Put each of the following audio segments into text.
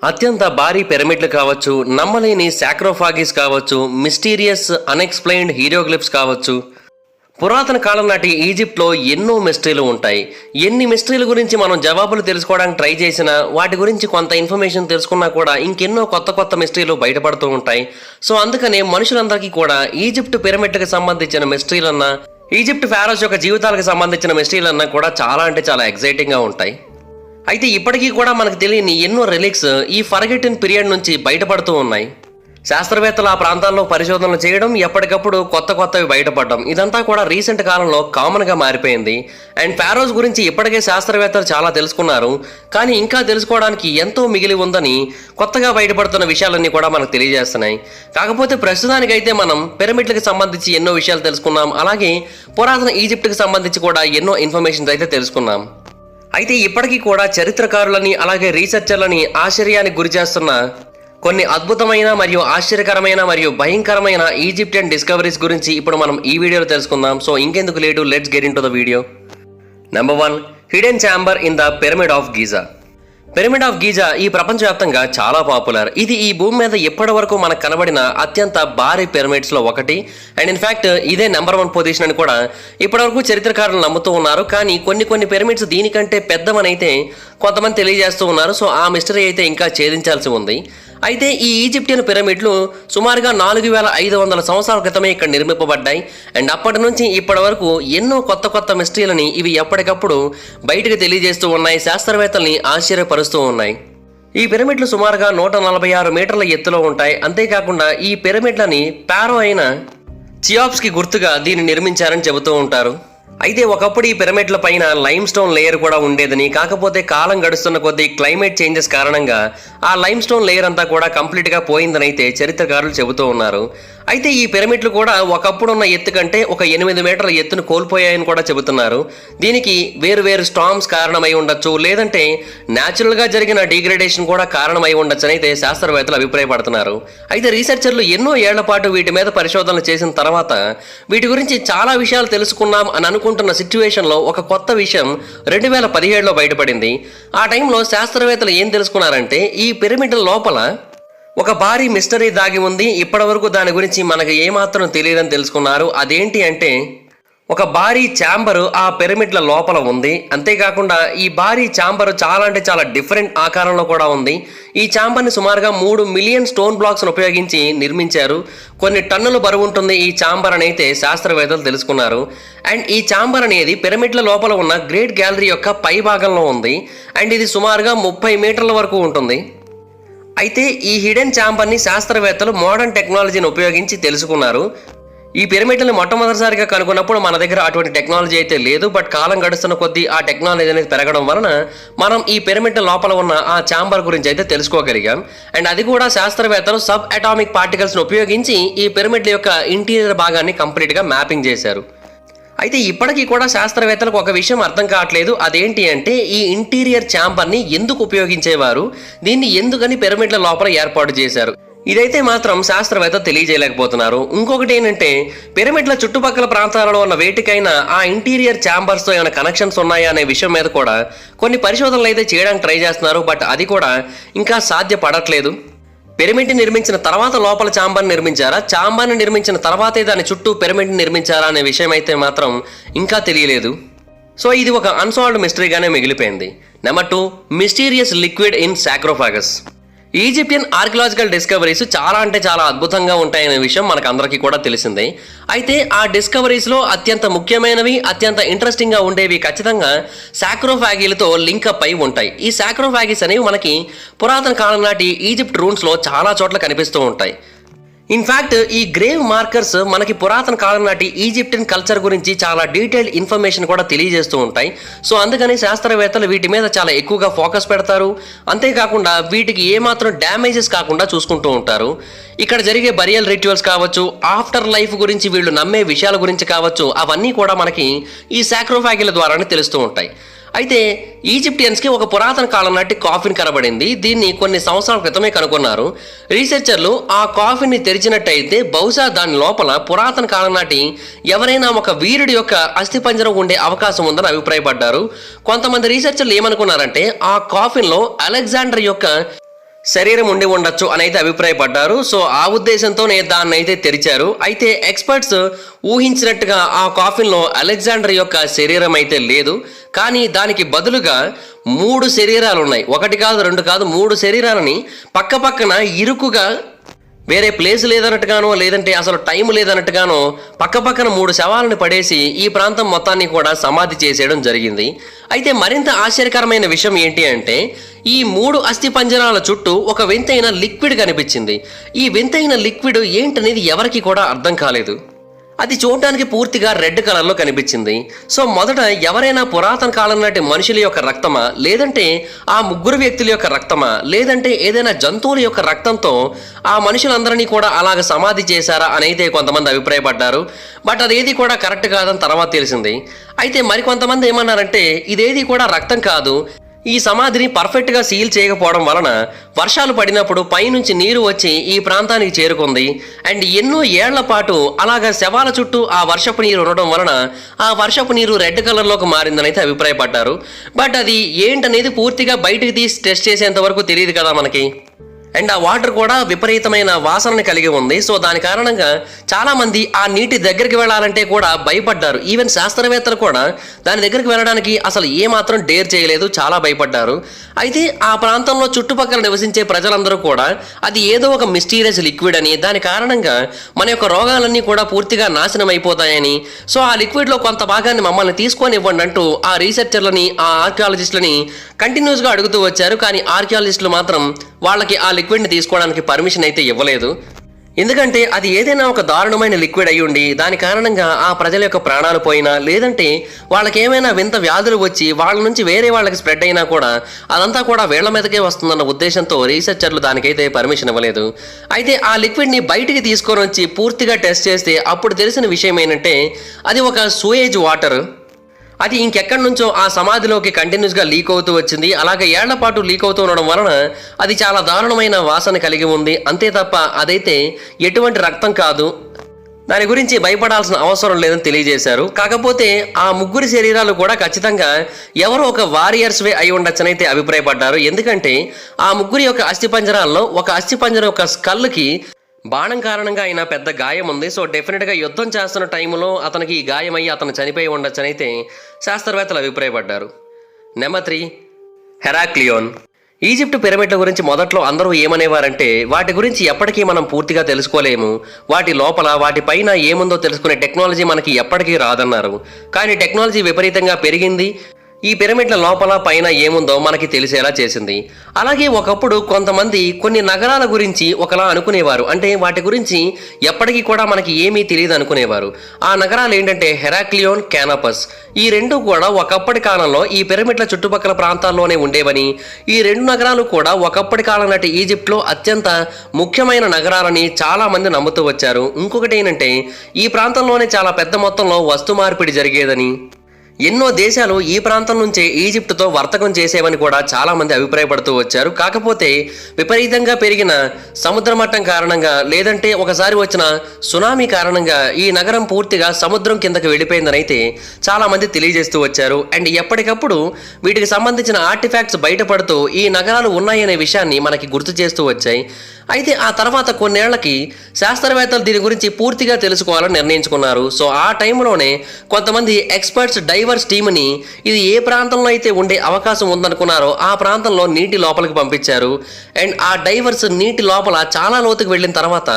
అత్యంత భారీ పిరమిడ్లు కావచ్చు, నమ్మలేని సాక్రోఫాగిస్ కావచ్చు, మిస్టీరియస్ అన్ఎక్స్ప్లెయిన్డ్ హీరోగ్లిఫ్స్ కావచ్చు. పురాతన కాలం నాటి ఈజిప్ట్లో ఎన్నో మిస్టరీలు ఉంటాయి. ఎన్ని మిస్టరీల గురించి మనం జవాబులు తెలుసుకోవడానికి ట్రై చేసినా, వాటి గురించి కొంత ఇన్ఫర్మేషన్ తెలుసుకున్నా కూడా ఇంకెన్నో కొత్త కొత్త మిస్టరీలు బయటపడుతూ ఉంటాయి. సో అందుకనే మనుషులందరికీ కూడా ఈజిప్ట్ పిరమిడ్కి సంబంధించిన మిస్టరీలన్నా, ఈజిప్ట్ ఫారోస్ యొక్క జీవితాలకు సంబంధించిన మిస్టరీలన్నా కూడా చాలా అంటే చాలా ఎగ్జైటింగ్గా ఉంటాయి. అయితే ఇప్పటికీ కూడా మనకు తెలియని ఎన్నో రిలిక్స్ ఈ ఫర్గెటెన్ పీరియడ్ నుంచి బయటపడుతూ ఉన్నాయి. శాస్త్రవేత్తలు ఆ ప్రాంతాల్లో పరిశోధనలు చేయడం, ఎప్పటికప్పుడు కొత్త కొత్తవి బయటపడడం, ఇదంతా కూడా రీసెంట్ కాలంలో కామన్గా మారిపోయింది. అండ్ ఫారోస్ గురించి ఇప్పటికే శాస్త్రవేత్తలు చాలా తెలుసుకున్నారు, కానీ ఇంకా తెలుసుకోవడానికి ఎంతో మిగిలి ఉందని కొత్తగా బయటపడుతున్న విషయాలన్నీ కూడా మనకు తెలియజేస్తున్నాయి. కాకపోతే ప్రస్తుతానికైతే మనం పిరమిడ్లకు సంబంధించి ఎన్నో విషయాలు తెలుసుకున్నాం, అలాగే పురాతన ఈజిప్ట్కి సంబంధించి కూడా ఎన్నో ఇన్ఫర్మేషన్స్ అయితే తెలుసుకున్నాం. అయితే ఇప్పటికీ కూడా చరిత్రకారులని అలాగే రీసెర్చర్లని ఆశ్చర్యానికి గురి చేస్తున్న కొన్ని అద్భుతమైన మరియు ఆశ్చర్యకరమైన మరియు భయంకరమైన ఈజిప్షియన్ డిస్కవరీస్ గురించి ఇప్పుడు మనం ఈ వీడియోలో తెలుసుకుందాం. సో ఇంకెందుకు late, let's get in to the video. Number 1, hidden chamber in the pyramid of Giza. Pyramid of Giza ఈ ప్రపంచవ్యాప్తంగా చాలా పాపులర్. ఇది ఈ భూమి మీద ఎప్పటి వరకు మనకు కనబడిన అత్యంత భారీ పిరమిడ్స్లో ఒకటి. అండ్ ఇన్ఫ్యాక్ట్ ఇదే నెంబర్ 1 పొజిషన్ అని కూడా ఇప్పటివరకు చరిత్రకారులు నమ్ముతూ ఉన్నారు. కానీ కొన్ని పిరమిడ్స్ దీనికంటే పెద్దవనైతే కొంతమంది తెలియజేస్తూ ఉన్నారు. సో ఆ మిస్టరీ అయితే ఇంకా ఛేదించాల్సి ఉంది. అయితే ఈ ఈజిప్టియన్ పిరమిడ్లు సుమారుగా 4500 సంవత్సరాల క్రితమే ఇక్కడ నిర్మింపబడ్డాయి. అండ్ అప్పటి నుంచి ఇప్పటి వరకు ఎన్నో కొత్త మిస్టరీలని ఇవి ఎప్పటికప్పుడు బయటకు తెలియజేస్తూ ఉన్నాయి, శాస్త్రవేత్తల్ని ఆశ్చర్యపరుస్తూ ఉన్నాయి. ఈ పిరమిడ్లు సుమారుగా 146 మీటర్ల ఎత్తులో ఉంటాయి. అంతేకాకుండా ఈ పిరమిడ్లని పారో అయిన చియాప్స్కి గుర్తుగా దీన్ని నిర్మించారని చెబుతూ ఉంటారు. అయితే ఒకప్పుడు ఈ పిరమిడ్ల పైన లైమ్ స్టోన్ లేయర్ కూడా ఉండేదని, కాకపోతే కాలం గడుస్తున్న కొద్దీ క్లైమేట్ చేంజెస్ కారణంగా ఆ లైమ్ స్టోన్ లేయర్ అంతా కూడా కంప్లీట్గా పోయిందని అయితే చరిత్రకారులు చెబుతూ ఉన్నారు. అయితే ఈ పిరమిడ్లు కూడా ఒకప్పుడున్న ఎత్తు కంటే ఒక 8 మీటర్ల ఎత్తును కోల్పోయాయని కూడా చెబుతున్నారు. దీనికి వేరు స్టార్మ్స్ కారణమై ఉండొచ్చు, లేదంటే న్యాచురల్గా జరిగిన డిగ్రేడేషన్ కూడా కారణమై ఉండొచ్చు అని అయితే శాస్త్రవేత్తలు అభిప్రాయపడుతున్నారు. అయితే రీసెర్చర్లు ఎన్నో ఏళ్ల పాటు వీటి మీద పరిశోధనలు చేసిన తర్వాత వీటి గురించి చాలా విషయాలు తెలుసుకున్నాం అని అనుకుంటున్న సిచ్యువేషన్లో ఒక కొత్త విషయం 2017లో బయటపడింది. ఆ టైంలో శాస్త్రవేత్తలు ఏం తెలుసుకున్నారంటే ఈ పిరమిడ్ల లోపల ఒక భారీ మిస్టరీ దాగి ఉంది. ఇప్పటి వరకు దాని గురించి మనకు ఏమాత్రం తెలియదని తెలుసుకున్నారు. అదేంటి అంటే ఒక భారీ ఛాంబరు ఆ పిరమిడ్ల లోపల ఉంది. అంతేకాకుండా ఈ భారీ ఛాంబరు చాలా అంటే చాలా డిఫరెంట్ ఆకారంలో కూడా ఉంది. ఈ ఛాంబర్ని సుమారుగా 3 మిలియన్ స్టోన్ బ్లాక్స్ను ఉపయోగించి నిర్మించారు. కొన్ని టన్నుల బరువు ఉంటుంది ఈ ఛాంబర్ అని అయితే శాస్త్రవేత్తలు తెలుసుకున్నారు. అండ్ ఈ ఛాంబర్ అనేది పిరమిడ్ల లోపల ఉన్న గ్రేట్ గ్యాలరీ యొక్క పై భాగంలో ఉంది. అండ్ ఇది సుమారుగా 30 మీటర్ల వరకు ఉంటుంది. అయితే ఈ హిడెన్ ఛాంబర్ని శాస్త్రవేత్తలు మోడర్న్ టెక్నాలజీని ఉపయోగించి తెలుసుకున్నారు. ఈ పిరమిడ్లను మొట్టమొదటిసారిగా కనుగొన్నప్పుడు మన దగ్గర అటువంటి టెక్నాలజీ అయితే లేదు. బట్ కాలం గడుస్తున్న కొద్దీ ఆ టెక్నాలజీ అనేది పెరగడం వలన మనం ఈ పిరమిడ్ లోపల ఉన్న ఆ ఛాంబర్ గురించి అయితే తెలుసుకోగలిగాం. అండ్ అది కూడా శాస్త్రవేత్తలు సబ్ అటామిక్ పార్టికల్స్ను ఉపయోగించి ఈ పిరమిడ్ల యొక్క ఇంటీరియర్ భాగాన్ని కంప్లీట్గా మ్యాపింగ్ చేశారు. అయితే ఇప్పటికీ కూడా శాస్త్రవేత్తలకు ఒక విషయం అర్థం కావట్లేదు. అదేంటి అంటే ఈ ఇంటీరియర్ ఛాంబర్ని ఎందుకు ఉపయోగించేవారు, దీన్ని ఎందుకని పిరమిడ్ల లోపల ఏర్పాటు చేశారు, ఇదైతే మాత్రం శాస్త్రవేత్తలు తెలియజేయలేకపోతున్నారు. ఇంకొకటి ఏంటంటే పిరమిడ్ల చుట్టుపక్కల ప్రాంతాలలో ఉన్న వేటికైనా ఆ ఇంటీరియర్ ఛాంబర్స్తో ఏమైనా కనెక్షన్స్ ఉన్నాయా అనే విషయం మీద కూడా కొన్ని పరిశోధనలు అయితే చేయడానికి ట్రై చేస్తున్నారు. బట్ అది కూడా ఇంకా సాధ్యపడట్లేదు. పిరమిడ్ని నిర్మించిన తర్వాత లోపల ఛాంబర్ని నిర్మించారా, ఛాంబర్ని నిర్మించిన తర్వాతే దాని చుట్టూ పిరమిడ్ని నిర్మించారా అనే విషయం అయితే మాత్రం ఇంకా తెలియలేదు. సో ఇది ఒక అన్సాల్వ్డ్ మిస్టరీగానే మిగిలిపోయింది. Number 2, mysterious liquid in sarcophagus. Egyptian archaeological discoveries చాలా అంటే చాలా అద్భుతంగా ఉంటాయనే విషయం మనకు అందరికీ కూడా తెలిసిందే. అయితే ఆ డిస్కవరీస్లో అత్యంత ముఖ్యమైనవి, అత్యంత ఇంట్రెస్టింగ్గా ఉండేవి ఖచ్చితంగా సాక్రోఫాగీలతో లింకప్ అయి ఉంటాయి. ఈ సాక్రోఫాగీస్ అనేవి మనకి పురాతన కాలం నాటి ఈజిప్ట్ రూన్స్లో చాలా చోట్ల కనిపిస్తూ ఉంటాయి. ఇన్ఫ్యాక్ట్ ఈ గ్రేవ్ మార్కర్స్ మనకి పురాతన కాలం నాటి ఈజిప్టియన్ కల్చర్ గురించి చాలా డీటెయిల్డ్ ఇన్ఫర్మేషన్ కూడా తెలియజేస్తూ ఉంటాయి. సో అందుకని శాస్త్రవేత్తలు వీటి మీద చాలా ఎక్కువగా ఫోకస్ పెడతారు. అంతేకాకుండా వీటికి ఏమాత్రం డ్యామేజెస్ కాకుండా చూసుకుంటూ ఉంటారు. ఇక్కడ జరిగే బరియల్ రిచువల్స్ కావచ్చు, ఆఫ్టర్ లైఫ్ గురించి వీళ్ళు నమ్మే విషయాల గురించి కావచ్చు, అవన్నీ కూడా మనకి ఈ సాక్రోఫాగీల ద్వారానే తెలుస్తూ ఉంటాయి. అయితే ఈజిప్టియన్స్కి ఒక పురాతన కాలం నాటి కాఫిన్ కనబడింది. దీన్ని కొన్ని సంవత్సరాల క్రితమే కనుగొన్నారు. రీసెర్చర్లు ఆ కాఫిన్ని తెరిచినట్టయితే బహుశా దాని లోపల పురాతన కాలం నాటి ఎవరైనా ఒక వీరుడి యొక్క అస్థిపంజరం ఉండే అవకాశం ఉందని అభిప్రాయపడ్డారు. కొంతమంది రీసెర్చర్లు ఏమనుకున్నారంటే ఆ కాఫిన్లో అలెగ్జాండర్ యొక్క శరీరం ఉండి ఉండొచ్చు అని అయితే అభిప్రాయపడ్డారు. సో ఆ ఉద్దేశంతోనే దాన్ని అయితే తెరిచారు. అయితే ఎక్స్పర్ట్స్ ఊహించినట్టుగా ఆ కాఫిన్లో అలెగ్జాండర్ యొక్క శరీరం అయితే లేదు. కానీ దానికి బదులుగా 3 శరీరాలు ఉన్నాయి. 1 కాదు 2 కాదు 3 శరీరాలని పక్క పక్కన ఇరుకుగా వేరే ప్లేస్ లేదన్నట్టుగానో లేదంటే అసలు టైం లేదన్నట్టుగానో పక్కపక్కన 3 శవాలను పడేసి ఈ ప్రాంతం మొత్తాన్ని కూడా సమాధి చేసేయడం జరిగింది. అయితే మరింత ఆశ్చర్యకరమైన విషయం ఏంటి అంటే ఈ 3 అస్థిపంజరాల చుట్టూ ఒక వింతైన లిక్విడ్ కనిపించింది. ఈ వింతైన లిక్విడ్ ఏంటనేది ఎవరికి కూడా అర్థం కాలేదు. అది చూడటానికి పూర్తిగా రెడ్ కలర్లో కనిపించింది. సో మొదట ఎవరైనా పురాతన కాలం నాటి మనుషుల యొక్క రక్తమా, లేదంటే ఆ 3 వ్యక్తుల యొక్క రక్తమా, లేదంటే ఏదైనా జంతువుల యొక్క రక్తంతో ఆ మనుషులందరినీ కూడా అలాగ సమాధి చేశారా అని అయితే కొంతమంది అభిప్రాయపడ్డారు. బట్ అదేది కూడా కరెక్ట్ కాదని తర్వాత తెలిసింది. అయితే మరికొంతమంది ఏమన్నారంటే ఇదేది కూడా రక్తం కాదు, ఈ సమాధిని పర్ఫెక్ట్గా సీల్ చేయకపోవడం వలన వర్షాలు పడినప్పుడు పైనుంచి నీరు వచ్చి ఈ ప్రాంతానికి చేరుకుంది. అండ్ ఎన్నో ఏళ్ల పాటు అలాగా శవాల చుట్టూ ఆ వర్షపు నీరు ఉండడం వలన ఆ వర్షపు నీరు రెడ్ కలర్లోకి మారిందని అయితే అభిప్రాయపడ్డారు. బట్ అది ఏంటనేది పూర్తిగా బయటకు తీసి టెస్ట్ చేసేంత వరకు తెలియదు కదా మనకి. అండ్ ఆ వాటర్ కూడా విపరీతమైన వాసనని కలిగి ఉంది. సో దాని కారణంగా చాలామంది ఆ నీటి దగ్గరికి వెళ్ళాలంటే కూడా భయపడ్డారు. ఈవెన్ శాస్త్రవేత్తలు కూడా దాని దగ్గరికి వెళ్ళడానికి అసలు ఏమాత్రం డేర్ చేయలేదు, చాలా భయపడ్డారు. అయితే ఆ ప్రాంతంలో చుట్టుపక్కల నివసించే ప్రజలందరూ కూడా అది ఏదో ఒక మిస్టీరియస్ లిక్విడ్ అని, దాని కారణంగా మన యొక్క రోగాలన్నీ కూడా పూర్తిగా నాశనం అయిపోతాయని, సో ఆ లిక్విడ్లో కొంత భాగాన్ని మమ్మల్ని తీసుకొని ఇవ్వండి అంటూ ఆ రీసెర్చర్లని ఆ ఆర్కియాలజిస్టులని కంటిన్యూస్గా అడుగుతూ వచ్చారు. కానీ ఆర్కియాలజిస్టులు మాత్రం వాళ్ళకి ఆ లిక్విడ్ని తీసుకోవడానికి పర్మిషన్ అయితే ఇవ్వలేదు. ఎందుకంటే అది ఏదైనా ఒక దారుణమైన లిక్విడ్ అయి ఉండి దాని కారణంగా ఆ ప్రజల యొక్క ప్రాణాలు పోయినా, లేదంటే వాళ్ళకి ఏమైనా వింత వ్యాధులు వచ్చి వాళ్ళ నుంచి వేరే వాళ్ళకి స్ప్రెడ్ అయినా కూడా అదంతా కూడా వీళ్ల మీదకే వస్తుందన్న ఉద్దేశంతో రీసెర్చర్లు దానికైతే పర్మిషన్ ఇవ్వలేదు. అయితే ఆ లిక్విడ్ని బయటికి తీసుకొని వచ్చి పూర్తిగా టెస్ట్ చేస్తే అప్పుడు తెలిసిన విషయం ఏంటంటే అది ఒక సూయేజ్ వాటర్. అది ఇంకెక్కడి నుంచో ఆ సమాధిలోకి కంటిన్యూస్గా లీక్ అవుతూ వచ్చింది. అలాగే ఏళ్ల పాటు లీక్ అవుతూ ఉండడం వలన అది చాలా దారుణమైన వాసన కలిగి ఉంది. అంతే తప్ప అదైతే ఎటువంటి రక్తం కాదు, దాని గురించి భయపడాల్సిన అవసరం లేదని తెలియజేశారు. కాకపోతే ఆ 3 శరీరాలు కూడా ఖచ్చితంగా ఎవరో ఒక వారియర్స్వే అయి ఉండొచ్చనైతే అభిప్రాయపడ్డారు. ఎందుకంటే ఆ 3 యొక్క అస్థిపంజరాల్లో ఒక అస్థిపంజరం యొక్క స్కల్కి బాణం కారణంగా అయినా పెద్ద గాయం ఉంది. సో డెఫినెట్గా యుద్ధం చేస్తున్న టైంలో అతనికి ఈ గాయమయ్యి అతను చనిపోయి ఉండొచ్చని అయితే శాస్త్రవేత్తలు అభిప్రాయపడ్డారు. Number 3, Heraklion. ఈజిప్ట్ పిరమిడ్ల గురించి మొదట్లో అందరూ ఏమనేవారంటే వాటి గురించి ఎప్పటికీ మనం పూర్తిగా తెలుసుకోలేము, వాటి లోపల వాటి పైన ఏముందో తెలుసుకునే టెక్నాలజీ మనకి ఎప్పటికీ రాదన్నారు. కానీ టెక్నాలజీ విపరీతంగా పెరిగింది, ఈ పిరమిడ్ల లోపల పైన ఏముందో మనకి తెలిసేలా చేసింది. అలాగే ఒకప్పుడు కొంతమంది కొన్ని నగరాల గురించి ఒకలా అనుకునేవారు, అంటే వాటి గురించి ఎప్పటికీ కూడా మనకి ఏమీ తెలియదు అనుకునేవారు. ఆ నగరాలు ఏంటంటే హెరాక్లియోన్, క్యానపస్. ఈ 2 కూడా ఒకప్పటి కాలంలో ఈ పిరమిడ్ల చుట్టుపక్కల ప్రాంతాల్లోనే ఉండేవని, ఈ 2 నగరాలు కూడా ఒకప్పటి కాలం నాటి ఈజిప్ట్లో అత్యంత ముఖ్యమైన నగరాలని చాలా మంది నమ్ముతూ వచ్చారు. ఇంకొకటి ఏంటంటే ఈ ప్రాంతంలోనే చాలా పెద్ద మొత్తంలో వస్తు మార్పిడి జరిగేదని, ఎన్నో దేశాలు ఈ ప్రాంతం నుంచే ఈజిప్టుతో వర్తకం చేసేవని కూడా చాలా మంది అభిప్రాయపడుతూ వచ్చారు. కాకపోతే విపరీతంగా పెరిగిన సముద్ర మట్టం కారణంగా, లేదంటే ఒకసారి వచ్చిన సునామీ కారణంగా ఈ నగరం పూర్తిగా సముద్రం కిందకి వెళ్ళిపోయిందని అయితే చాలా మంది తెలియజేస్తూ వచ్చారు. అండ్ ఎప్పటికప్పుడు వీటికి సంబంధించిన ఆర్టిఫాక్ట్స్ బయటపడుతూ ఈ నగరాలు ఉన్నాయనే విషయాన్ని మనకి గుర్తు చేస్తూ వచ్చాయి. అయితే ఆ తర్వాత కొన్నేళ్లకి శాస్త్రవేత్తలు దీని గురించి పూర్తిగా తెలుసుకోవాలని నిర్ణయించుకున్నారు. సో ఆ టైంలోనే కొంతమంది ఎక్స్పర్ట్స్ డైవర్స్ టీమ్ని ఇది ఏ ప్రాంతంలో అయితే ఉండే అవకాశం ఉందనుకున్నారో ఆ ప్రాంతంలో నీటి లోపలికి పంపించారు. అండ్ ఆ డైవర్స్ నీటి లోపల చాలా లోతుకు వెళ్ళిన తర్వాత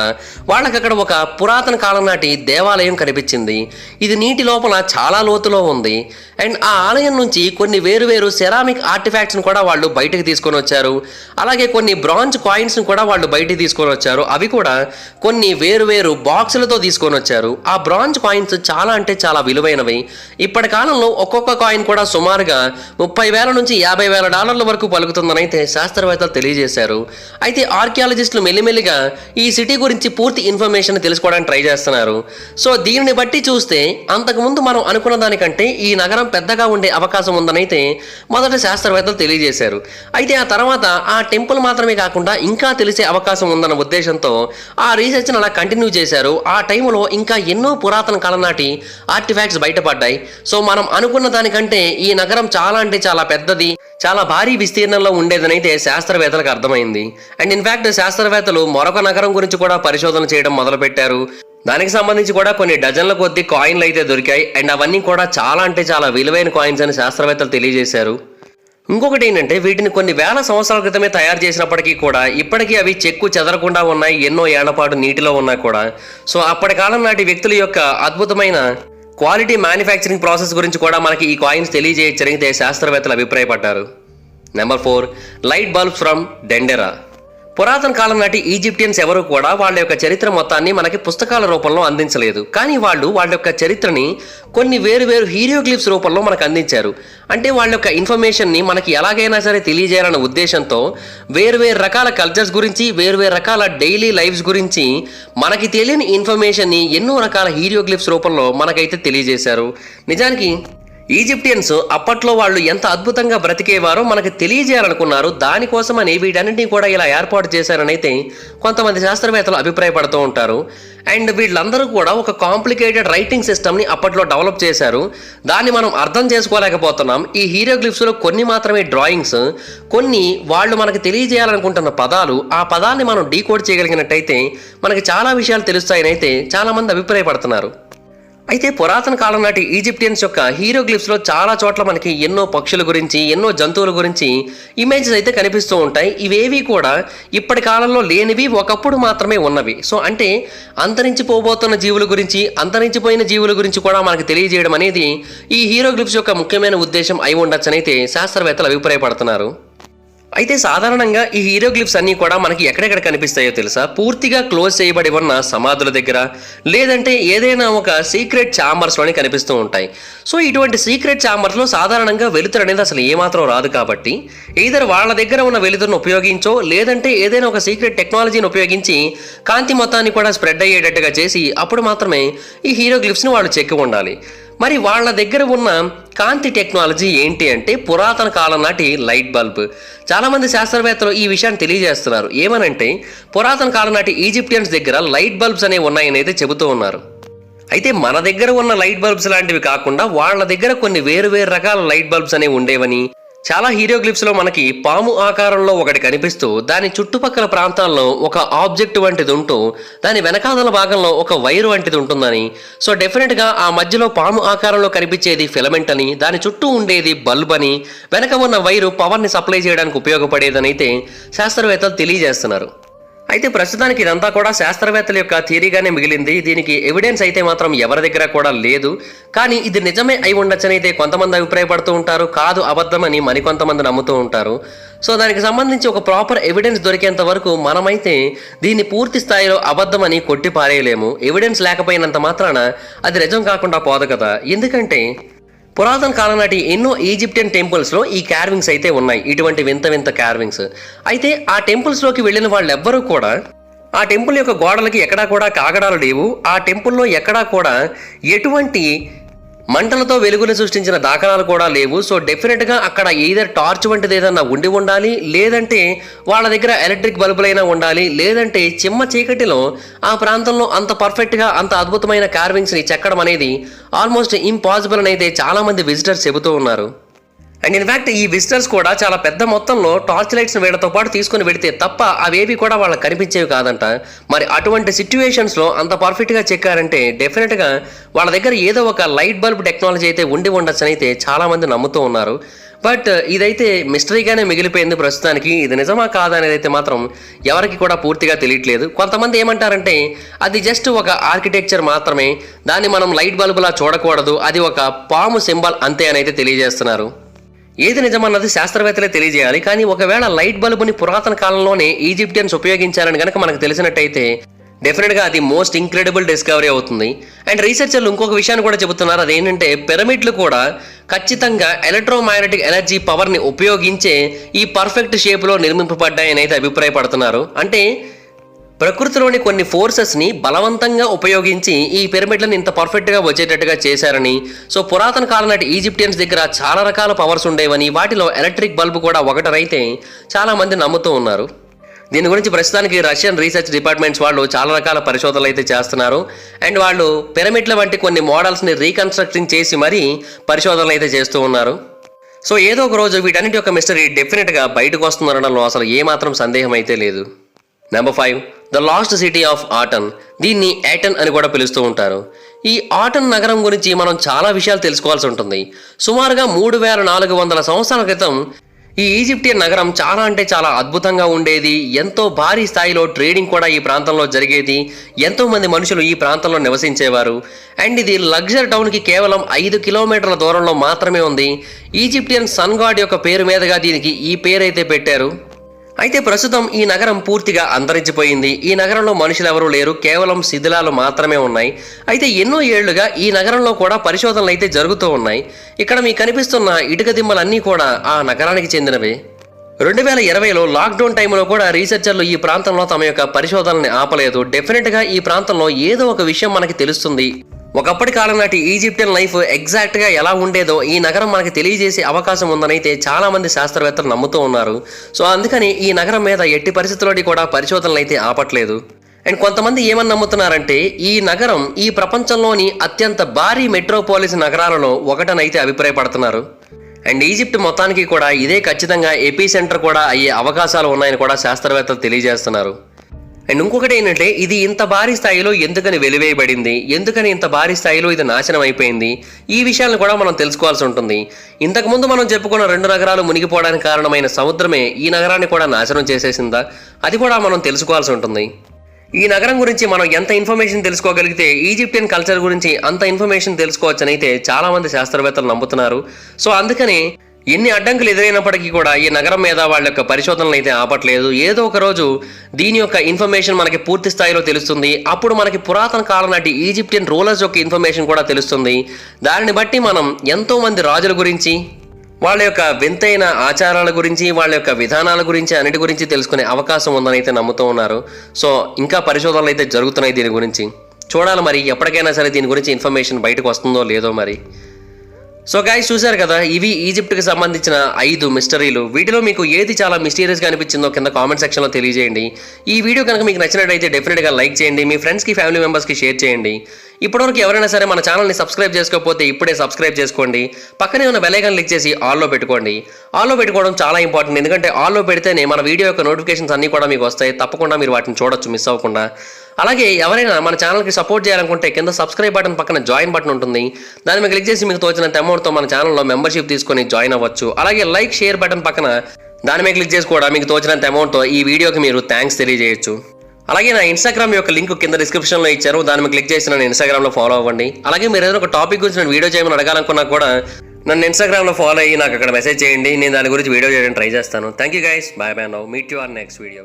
వాళ్ళకి అక్కడ ఒక పురాతన కాలం నాటి దేవాలయం కనిపించింది. ఇది నీటి లోపల చాలా లోతులో ఉంది. అండ్ ఆ ఆలయం నుంచి కొన్ని వేరువేరు సెరామిక్ ఆర్టిఫాక్ట్స్ని కూడా వాళ్ళు బయటకు తీసుకొని వచ్చారు. అలాగే కొన్ని బ్రాంజ్ కాయిన్స్ని కూడా వాళ్ళు బయటికి తీసుకొని వచ్చారు. అవి కూడా కొన్ని వేరువేరు బాక్సులతో తీసుకొని వచ్చారు. ఆ బ్రాంజ్ కాయిన్స్ చాలా అంటే చాలా విలువైనవి. ఇప్పటి కాలంలో ఒక్కొక్క కాయిన్ కూడా సుమారుగా $30,000 నుంచి $50,000 వరకు పలుకుతుందని అయితే శాస్త్రవేత్తలు తెలియజేశారు. అయితే ఆర్కియాలజిస్టులు మెల్లిమెల్లిగా ఈ సిటీ గురించి పూర్తి ఇన్ఫర్మేషన్ తెలుసుకోవడానికి ట్రై చేస్తున్నారు. సో దీనిని బట్టి చూస్తే అంతకుముందు మనం అనుకున్న దానికంటే ఈ నగరం పెద్దగా ఉండే అవకాశం ఉందని అయితే మొదట శాస్త్రవేత్తలు తెలియజేశారు. అయితే ఆ తర్వాత ఆ టెంపుల్ మాత్రమే కాకుండా ఇంకా తెలిసే అవకాశం ఉందన్న ఉద్దేశంతో ఆ రీసెర్చ్ని అలా కంటిన్యూ చేశారు. ఆ టైంలో ఇంకా ఎన్నో పురాతన కాలం నాటి ఆర్టిఫాక్ట్స్ బయటపడ్డాయి. సో మనం అనుకున్న దానికంటే ఈ నగరం చాలా అంటే చాలా పెద్దది, చాలా భారీ విస్తీర్ణంలో ఉండేదనైతే శాస్త్రవేత్తలకు అర్థమైంది. అండ్ ఇన్ఫాక్ట్ శాస్త్రవేత్తలు మరొక నగరం గురించి కూడా పరిశోధన చేయడం మొదలుపెట్టారు. దానికి సంబంధించి కూడా కొన్ని డజన్ల కొద్ది కాయిన్లు అయితే దొరికాయి. అండ్ అవన్నీ కూడా చాలా అంటే చాలా విలువైన కాయిన్స్ అని శాస్త్రవేత్తలు తెలియజేశారు. ఇంకొకటి ఏంటంటే వీటిని కొన్ని వేల సంవత్సరాల క్రితమే తయారు చేసినప్పటికీ కూడా ఇప్పటికీ అవి చెక్కు చెదరకుండా ఉన్నాయి, ఎన్నో ఏళ్ల పాటు నీటిలో ఉన్నా కూడా. సో అప్పటి కాలం నాటి వ్యక్తుల యొక్క అద్భుతమైన క్వాలిటీ మ్యానుఫ్యాక్చరింగ్ ప్రాసెస్ గురించి కూడా మనకి ఈ కాయిన్స్ తెలియజేయచ్చని శాస్త్రవేత్తలు అభిప్రాయపడ్డారు. Number 4, light bulbs from Dendera. పురాతన కాలం నాటి ఈజిప్టియన్స్ ఎవరు కూడా వాళ్ళ యొక్క చరిత్ర మొత్తాన్ని మనకి పుస్తకాల రూపంలో అందించలేదు. కానీ వాళ్ళ యొక్క చరిత్రని కొన్ని వేరు హీరోగ్లిఫ్స్ రూపంలో మనకు అందించారు. అంటే వాళ్ళ యొక్క ఇన్ఫర్మేషన్ని మనకి ఎలాగైనా సరే తెలియజేయాలన్న ఉద్దేశంతో వేరు రకాల కల్చర్స్ గురించి, వేరు రకాల డైలీ లైఫ్స్ గురించి మనకి తెలియని ఇన్ఫర్మేషన్ని ఎన్నో రకాల హీరోగ్లిఫ్స్ రూపంలో మనకైతే తెలియజేశారు. నిజానికి ఈజిప్టియన్స్ అప్పట్లో వాళ్ళు ఎంత అద్భుతంగా బ్రతికేవారో మనకు తెలియజేయాలనుకున్నారు. దానికోసమని వీటన్నింటినీ కూడా ఇలా ఏర్పాటు చేశారని అయితే కొంతమంది శాస్త్రవేత్తలు అభిప్రాయపడుతూ ఉంటారు. అండ్ వీళ్ళందరూ కూడా ఒక కాంప్లికేటెడ్ రైటింగ్ సిస్టమ్ని అప్పట్లో డెవలప్ చేశారు. దాన్ని మనం అర్థం చేసుకోలేకపోతున్నాం. ఈ హీరోగ్లిఫ్స్లో కొన్ని మాత్రమే డ్రాయింగ్స్, కొన్ని వాళ్ళు మనకు తెలియజేయాలనుకుంటున్న పదాలు. ఆ పదాన్ని మనం డీకోడ్ చేయగలిగినట్టయితే మనకి చాలా విషయాలు తెలుస్తాయని అయితే చాలామంది అభిప్రాయపడుతున్నారు. అయితే పురాతన కాలం నాటి ఈజిప్టియన్స్ యొక్క హీరోగ్లిఫ్స్లో చాలా చోట్ల మనకి ఎన్నో పక్షుల గురించి, ఎన్నో జంతువుల గురించి ఇమేజెస్ అయితే కనిపిస్తూ ఉంటాయి. ఇవేవి కూడా ఇప్పటి కాలంలో లేనివి, ఒకప్పుడు మాత్రమే ఉన్నవి. సో అంటే అంతరించిపోబోతున్న జీవుల గురించి, అంతరించిపోయిన జీవుల గురించి కూడా మనకు తెలియజేయడం అనేది ఈ హీరోగ్లిఫ్స్ యొక్క ముఖ్యమైన ఉద్దేశం అయి ఉండొచ్చని అయితే శాస్త్రవేత్తలు అభిప్రాయపడుతున్నారు. అయితే సాధారణంగా ఈ హీరోగ్లిఫ్స్ అన్నీ కూడా మనకి ఎక్కడెక్కడ కనిపిస్తాయో తెలుసా? పూర్తిగా క్లోజ్ చేయబడి ఉన్న సమాధుల దగ్గర, లేదంటే ఏదైనా ఒక సీక్రెట్ ఛాంబర్స్లోనే కనిపిస్తూ ఉంటాయి. సో ఇటువంటి సీక్రెట్ ఛాంబర్స్లో సాధారణంగా వెలుతురు అనేది అసలు ఏమాత్రం రాదు. కాబట్టి ఈధర్ వాళ్ళ దగ్గర ఉన్న వెలుతురును ఉపయోగించో, లేదంటే ఏదైనా ఒక సీక్రెట్ టెక్నాలజీని ఉపయోగించి కాంతి మొత్తాన్ని కూడా స్ప్రెడ్ అయ్యేటట్టుగా చేసి అప్పుడు మాత్రమే ఈ హీరోగ్లిఫ్స్ని వాళ్ళు చెక్కి ఉండాలి. మరి వాళ్ళ దగ్గర ఉన్న కాంతి టెక్నాలజీ ఏంటి అంటే పురాతన కాలం నాటి లైట్ బల్బ్. చాలామంది శాస్త్రవేత్తలు ఈ విషయాన్ని తెలియజేస్తున్నారు. ఏమనంటే పురాతన కాలం నాటి ఈజిప్టియన్స్ దగ్గర లైట్ బల్బ్స్ అనేవి ఉన్నాయని అయితే చెబుతూ ఉన్నారు. అయితే మన దగ్గర ఉన్న లైట్ బల్బ్స్ లాంటివి కాకుండా వాళ్ళ దగ్గర కొన్ని వేరు రకాల లైట్ బల్బ్స్ అనేవి ఉండేవని, చాలా హీరోగ్లిఫ్స్లో మనకి పాము ఆకారంలో ఒకటి కనిపిస్తూ దాని చుట్టుపక్కల ప్రాంతాల్లో ఒక ఆబ్జెక్ట్ వంటిది ఉంటూ దాని వెనకాదల భాగంలో ఒక వైరు వంటిది ఉంటుందని, సో డెఫినెట్గా ఆ మధ్యలో పాము ఆకారంలో కనిపించేది ఫిలమెంట్ అని, దాని చుట్టూ ఉండేది బల్బ్ అని, వెనక ఉన్న వైరు పవర్ని సప్లై చేయడానికి ఉపయోగపడేదని అయితే శాస్త్రవేత్తలు తెలియజేస్తున్నారు. అయితే ప్రస్తుతానికి ఇదంతా కూడా శాస్త్రవేత్తల యొక్క థియరీగానే మిగిలింది. దీనికి ఎవిడెన్స్ అయితే మాత్రం ఎవరి దగ్గర కూడా లేదు. కానీ ఇది నిజమే అయి ఉండొచ్చని అయితే కొంతమంది అభిప్రాయపడుతూ ఉంటారు. కాదు, అబద్ధమని మరికొంతమంది నమ్ముతూ ఉంటారు. సో దానికి సంబంధించి ఒక ప్రాపర్ ఎవిడెన్స్ దొరికేంత వరకు మనమైతే దీన్ని పూర్తి స్థాయిలో అబద్ధమని కొట్టి పారేయలేము. ఎవిడెన్స్ లేకపోయినంత మాత్రాన అది నిజం కాకుండా పోదు కదా. ఎందుకంటే పురాతన కాలం నాటి ఎన్నో ఈజిప్టియన్ టెంపుల్స్లో ఈ కార్వింగ్స్ అయితే ఉన్నాయి, ఇటువంటి వింత కార్వింగ్స్. అయితే ఆ టెంపుల్స్లోకి వెళ్ళిన వాళ్ళు ఎవ్వరూ కూడా ఆ టెంపుల్ యొక్క గోడలకి ఎక్కడా కూడా కాగడాలు లేవు. ఆ టెంపుల్లో ఎక్కడా కూడా ఎటువంటి మంటలతో వెలుగులు సృష్టించిన దాఖలాలు కూడా లేవు. సో డెఫినెట్గా అక్కడ ఈధర్ టార్చ్ వంటిది ఏదన్నా ఉండాలి, లేదంటే వాళ్ళ దగ్గర ఎలక్ట్రిక్ బల్బులైనా ఉండాలి, లేదంటే చిమ్మ చీకటిలో ఆ ప్రాంతంలో అంత పర్ఫెక్ట్గా అంత అద్భుతమైన కార్వింగ్స్ని చెక్కడం అనేది ఆల్మోస్ట్ ఇంపాసిబుల్ అని అయితే చాలామంది విజిటర్స్ చెబుతూ ఉన్నారు. అండ్ ఇన్ఫ్యాక్ట్ ఈ విజిటర్స్ కూడా చాలా పెద్ద మొత్తంలో టార్చ్ లైట్స్ని వీళ్ళతో పాటు తీసుకుని వెడితే తప్ప అవేవి కూడా వాళ్ళకి కనిపించేవి కాదంట. మరి అటువంటి సిచ్యువేషన్స్లో అంత పర్ఫెక్ట్గా చెక్కారంటే డెఫినెట్గా వాళ్ళ దగ్గర ఏదో ఒక లైట్ బల్బ్ టెక్నాలజీ అయితే ఉండొచ్చని అయితే చాలామంది నమ్ముతూ ఉన్నారు. బట్ ఇదైతే మిస్టరీగానే మిగిలిపోయింది ప్రస్తుతానికి. ఇది నిజమా కాదా అనేది అయితే మాత్రం ఎవరికి కూడా పూర్తిగా తెలియట్లేదు. కొంతమంది ఏమంటారంటే అది జస్ట్ ఒక ఆర్కిటెక్చర్ మాత్రమే, దాన్ని మనం లైట్ బల్బులా చూడకూడదు, అది ఒక పాము సింబల్ అంతే అని అయితే తెలియజేస్తున్నారు. ఏది నిజమన్నది శాస్త్రవేత్తలే తెలియజేయాలి. కానీ ఒకవేళ లైట్ బల్బుని పురాతన కాలంలోనే ఈజిప్టియన్స్ ఉపయోగించారని కనుక మనకు తెలిసినట్టయితే డెఫినెట్గా అది మోస్ట్ ఇంక్రెడిబుల్ డిస్కవరీ అవుతుంది. అండ్ రీసెర్చర్లు ఇంకొక విషయాన్ని కూడా చెబుతున్నారు. అదేంటంటే పిరమిడ్లు కూడా ఖచ్చితంగా ఎలక్ట్రోమాగ్నెటిక్ ఎనర్జీ పవర్ని ఉపయోగించే ఈ పర్ఫెక్ట్ షేప్లో నిర్మింపబడ్డాయని అయితే అభిప్రాయపడుతున్నారు. అంటే ప్రకృతిలోని కొన్ని ఫోర్సెస్ని బలవంతంగా ఉపయోగించి ఈ పిరమిడ్లను ఇంత పర్ఫెక్ట్గా వచ్చేటట్టుగా చేశారని, సో పురాతన కాలం నాటి ఈజిప్టియన్స్ దగ్గర చాలా రకాల పవర్స్ ఉండేవని, వాటిలో ఎలక్ట్రిక్ బల్బ్ కూడా ఒకటరైతే చాలామంది నమ్ముతూ ఉన్నారు. దీని గురించి ప్రస్తుతానికి రష్యన్ రీసెర్చ్ డిపార్ట్మెంట్స్ వాళ్ళు చాలా రకాల పరిశోధనలు అయితే చేస్తున్నారు. అండ్ వాళ్ళు పిరమిడ్ల వంటి కొన్ని మోడల్స్ని రీకన్స్ట్రక్టింగ్ చేసి మరీ పరిశోధనలు అయితే చేస్తూ ఉన్నారు. సో ఏదో ఒక రోజు వీటన్నిటి యొక్క మిస్టరీ డెఫినెట్గా బయటకు వస్తుందనడంలో అసలు ఏమాత్రం సందేహం అయితే లేదు. Number 5, the lost city of Aten. దీన్ని ఏటన్ అని కూడా పిలుస్తూ ఉంటారు. ఈ ఆటన్ నగరం గురించి మనం చాలా విషయాలు తెలుసుకోవాల్సి ఉంటుంది. సుమారుగా 3400 సంవత్సరాల క్రితం ఈ ఈజిప్టియన్ నగరం చాలా అంటే చాలా అద్భుతంగా ఉండేది. ఎంతో భారీ స్థాయిలో ట్రేడింగ్ కూడా ఈ ప్రాంతంలో జరిగేది. ఎంతో మంది మనుషులు ఈ ప్రాంతంలో నివసించేవారు. అండ్ ఇది లగ్జర్ టౌన్కి కేవలం 5 కిలోమీటర్ల దూరంలో మాత్రమే ఉంది. ఈజిప్టియన్ సన్ గాడ్ యొక్క పేరు మీదుగా దీనికి ఈ పేరైతే పెట్టారు. అయితే ప్రస్తుతం ఈ నగరం పూర్తిగా అంతరించిపోయింది. ఈ నగరంలో మనుషులు ఎవరూ లేరు, కేవలం శిథిలాలు మాత్రమే ఉన్నాయి. అయితే ఎన్నో ఏళ్లుగా ఈ నగరంలో కూడా పరిశోధనలు అయితే జరుగుతూ ఉన్నాయి. ఇక్కడ మీకు కనిపిస్తున్న ఇటుక దిమ్మలన్నీ కూడా ఆ నగరానికి చెందినవే. 2020లో లాక్డౌన్ టైంలో కూడా రీసెర్చర్లు ఈ ప్రాంతంలో తమ యొక్క పరిశోధనల్ని ఆపలేదు. డెఫినెట్గా ఈ ప్రాంతంలో ఏదో ఒక విషయం మనకి తెలుస్తుంది. ఒకప్పటి కాలం నాటి ఈజిప్టియన్ లైఫ్ ఎగ్జాక్ట్గా ఎలా ఉండేదో ఈ నగరం మనకి తెలియజేసే అవకాశం ఉందనైతే చాలా మంది శాస్త్రవేత్తలు నమ్ముతూ ఉన్నారు. సో అందుకని ఈ నగరం మీద ఎట్టి పరిస్థితుల్లోని కూడా పరిశోధనలు అయితే ఆపట్లేదు. అండ్ కొంతమంది ఏమని నమ్ముతున్నారంటే ఈ నగరం ఈ ప్రపంచంలోని అత్యంత భారీ మెట్రోపాలిస్ నగరాలలో ఒకటనైతే అభిప్రాయపడుతున్నారు. అండ్ ఈజిప్ట్ మొత్తానికి కూడా ఇదే ఖచ్చితంగా ఎపీ సెంటర్ కూడా అయ్యే అవకాశాలు ఉన్నాయని కూడా శాస్త్రవేత్తలు తెలియజేస్తున్నారు. అండ్ ఇంకొకటి ఏంటంటే ఇది ఇంత భారీ స్థాయిలో ఎందుకని వెలివేయబడింది, ఎందుకని ఇంత భారీ స్థాయిలో ఇది నాశనం అయిపోయింది, ఈ విషయాలను కూడా మనం తెలుసుకోవాల్సి ఉంటుంది. ఇంతకుముందు మనం చెప్పుకున్న 2 నగరాలు మునిగిపోవడానికి కారణమైన సముద్రమే ఈ నగరాన్ని కూడా నాశనం చేసేసిందా, అది కూడా మనం తెలుసుకోవాల్సి ఉంటుంది. ఈ నగరం గురించి మనం ఎంత ఇన్ఫర్మేషన్ తెలుసుకోగలిగితే ఈజిప్టియన్ కల్చర్ గురించి అంత ఇన్ఫర్మేషన్ తెలుసుకోవచ్చని అయితే చాలా మంది శాస్త్రవేత్తలు నమ్ముతున్నారు. సో అందుకని ఎన్ని అడ్డంకులు ఎదురైనప్పటికీ కూడా ఈ నగరం మీద వాళ్ళ యొక్క పరిశోధనలు అయితే ఆపట్లేదు. ఏదో ఒక రోజు దీని యొక్క ఇన్ఫర్మేషన్ మనకి పూర్తి స్థాయిలో తెలుస్తుంది. అప్పుడు మనకి పురాతన కాలం నాటి ఈజిప్టియన్ రూలర్స్ యొక్క ఇన్ఫర్మేషన్ కూడా తెలుస్తుంది. దానిని బట్టి మనం ఎంతో మంది రాజుల గురించి, వాళ్ళ యొక్క వింతైన ఆచారాల గురించి, వాళ్ళ యొక్క విధానాల గురించి, అన్నిటి గురించి తెలుసుకునే అవకాశం ఉందని అయితే నమ్ముతూ ఉన్నారు. సో ఇంకా పరిశోధనలు అయితే జరుగుతున్నాయి దీని గురించి. చూడాలి మరి ఎప్పటికైనా సరే దీని గురించి ఇన్ఫర్మేషన్ బయటకు వస్తుందో లేదో మరి. సో గైస్ చూశారు కదా, ఇవి ఈజిప్ట్కి సంబంధించిన 5 మిస్టరీలు. వీటిలో మీకు ఏది చాలా మిస్టీరియస్గా అనిపించిందో కింద కామెంట్ సెక్షన్లో తెలియజేయండి. ఈ వీడియో కనుక మీకు నచ్చినట్టయితే డెఫినెట్గా లైక్ చేయండి, మీ ఫ్రెండ్స్కి ఫ్యామిలీ మెంబర్స్కి షేర్ చేయండి. ఇప్పటివరకు ఎవరైనా సరే మన ఛానల్ని సబ్స్క్రైబ్ చేసుకోకపోతే ఇప్పుడే సబ్స్క్రైబ్ చేసుకోండి. పక్కనే ఉన్న బెల్ ఐకాన్ క్లిక్ చేసి ఆల్లో పెట్టుకోండి. ఆల్లో పెట్టుకోవడం చాలా ఇంపార్టెంట్, ఎందుకంటే ఆల్లో పెడితేనే మన వీడియో యొక్క నోటిఫికేషన్స్ అన్నీ కూడా మీకు వస్తాయి. తప్పకుండా మీరు వాటిని చూడొచ్చు మిస్ అవ్వకుండా. అలాగే ఎవరైనా మన ఛానల్కి సపోర్ట్ చేయాలనుకుంటే కింద సబ్స్క్రైబ్ బటన్ పక్కన జాయిన్ బటన్ ఉంటుంది. దాని మీద క్లిక్ చేసి మీకు తోచినంత అమౌంట్తో మన ఛానల్లో మెంబర్షిప్ తీసుకొని జాయిన్ అవ్వచ్చు. అలాగే లైక్ షేర్ బటన్ పక్కన దాని మీద క్లిక్ చేసి కూడా మీకు తోచినంత అమౌంట్తో ఈ వీడియోకి మీరు థ్యాంక్స్ తెలియజేయచ్చు. అలాగే నా ఇన్స్టాగ్రామ్ యొక్క లింక్ కింద డిస్క్రిప్షన్లో ఇచ్చారు, దాని మీద క్లిక్ చేసి నన్ను ఇన్స్టాగ్రామ్లో ఫాలో అవ్వండి. అలాగే మీరు ఏదైనా ఒక టాపిక్ గురించి నేను వీడియో చేయమని అడగాలనుకున్నా కూడా నన్ను ఇన్స్టాగ్రామ్లో ఫాలో అయ్యి నాకు అక్కడ మెసేజ్ చేయండి. నేను దాని గురించి వీడియో చేయడానికి ట్రై చేస్తాను. Thank you guys, bye bye now, meet you on next video.